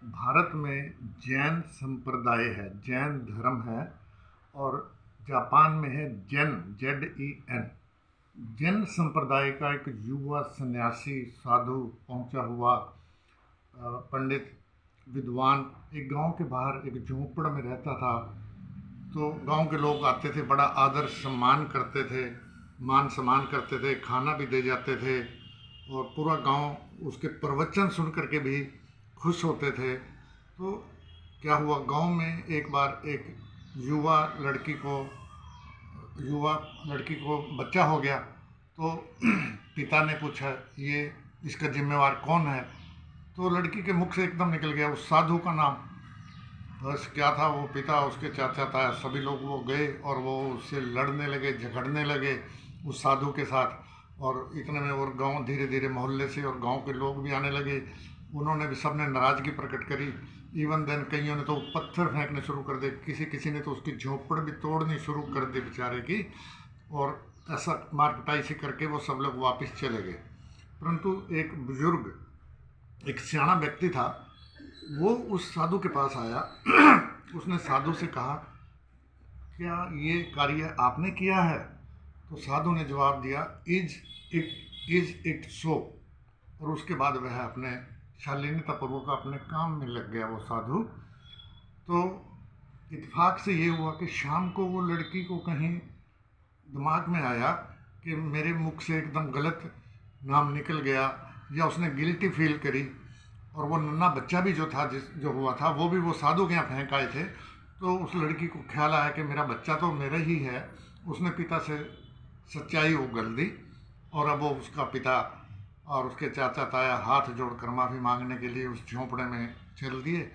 भारत में जैन संप्रदाय है, जैन धर्म है। और जापान में है जेन। जैन संप्रदाय का एक युवा सन्यासी साधु पहुंचा हुआ पंडित विद्वान एक गांव के बाहर एक झोंपड़ में रहता था। तो गांव के लोग आते थे, बड़ा आदर सम्मान करते थे, मान सम्मान करते थे, खाना भी दे जाते थे और पूरा गांव उसके प्रवचन सुन करके भी खुश होते थे। तो क्या हुआ, गांव में एक बार एक युवा लड़की को बच्चा हो गया। तो पिता ने पूछा, ये इसका जिम्मेवार कौन है? तो लड़की के मुख से एकदम निकल गया उस साधु का नाम। बस क्या था, वो पिता, उसके चाचा ताया सभी लोग वो गए और वो उससे लड़ने लगे, झगड़ने लगे उस साधु के साथ। और इतने में और गांव धीरे धीरे मोहल्ले से और गांव के लोग भी आने लगे। उन्होंने भी सबने नाराज़गी प्रकट करी। इवन देन कईयों ने तो पत्थर फेंकने शुरू कर दिए, किसी ने तो उसकी झोपड़ भी तोड़नी शुरू कर दी बेचारे की। और ऐसा मार पिटाई से करके वो सब लोग वापस चले गए। परंतु एक बुजुर्ग, एक सियाना व्यक्ति था, वो उस साधु के पास आया। उसने साधु से कहा, क्या ये कार्य आपने किया है? तो साधु ने जवाब दिया, इज इट सो। और उसके बाद वह अपने शालीनतापूर्वक अपने काम में लग गया वो साधु। तो इत्तेफाक से ये हुआ कि शाम को वो लड़की को कहीं दिमाग में आया कि मेरे मुख से एकदम गलत नाम निकल गया, या उसने गिल्टी फील करी। और वो नन्हा बच्चा भी जो हुआ था वो भी वो साधु के यहाँ फेंक आए थे। तो उस लड़की को ख्याल आया कि मेरा बच्चा तो मेरा ही है। उसने पिता से सच्चाई उगल दी और अब वो उसका पिता और उसके चाचा ताया हाथ जोड़कर माफ़ी मांगने के लिए उस झोंपड़े में चल दिए।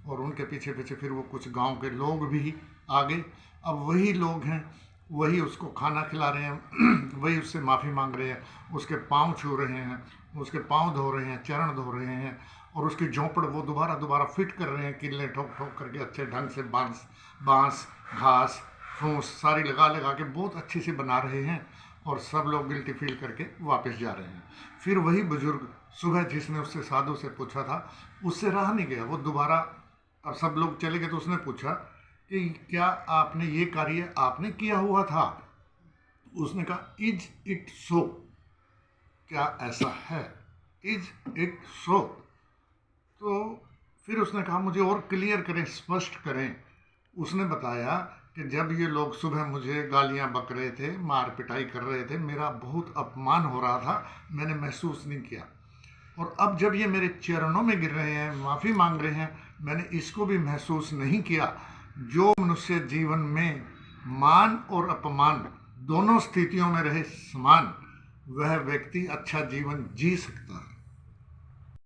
और उनके पीछे पीछे फिर वो कुछ गांव के लोग भी आ गए। अब वही लोग हैं, वही उसको खाना खिला रहे हैं, वही उससे माफ़ी मांग रहे हैं, उसके पाँव छू रहे हैं, उसके पाँव धो रहे हैं, चरण धो रहे हैं। और उसकी झोंपड़ वो दोबारा फिट कर रहे हैं, किले ठोक ठोक करके अच्छे ढंग से बांस घास फूस सारी लगा के बहुत अच्छी से बना रहे हैं। और सब लोग गिल्टी फील करके वापस जा रहे हैं। फिर वही बुजुर्ग सुबह जिसने उससे साधु से पूछा था, उससे रहा नहीं गया, वो दोबारा, अब सब लोग चले गए तो उसने पूछा कि क्या आपने ये कार्य आपने किया हुआ था? उसने कहा, इज इट सो, क्या ऐसा है? Is it so. तो फिर उसने कहा, मुझे और क्लियर करें, स्पष्ट करें। उसने बताया कि जब ये लोग सुबह मुझे गालियां बक रहे थे, मार पिटाई कर रहे थे, मेरा बहुत अपमान हो रहा था, मैंने महसूस नहीं किया। और अब जब ये मेरे चरणों में गिर रहे हैं, माफ़ी मांग रहे हैं, मैंने इसको भी महसूस नहीं किया। जो मनुष्य जीवन में मान और अपमान दोनों स्थितियों में रहे समान, वह व्यक्ति अच्छा जीवन जी सकता है।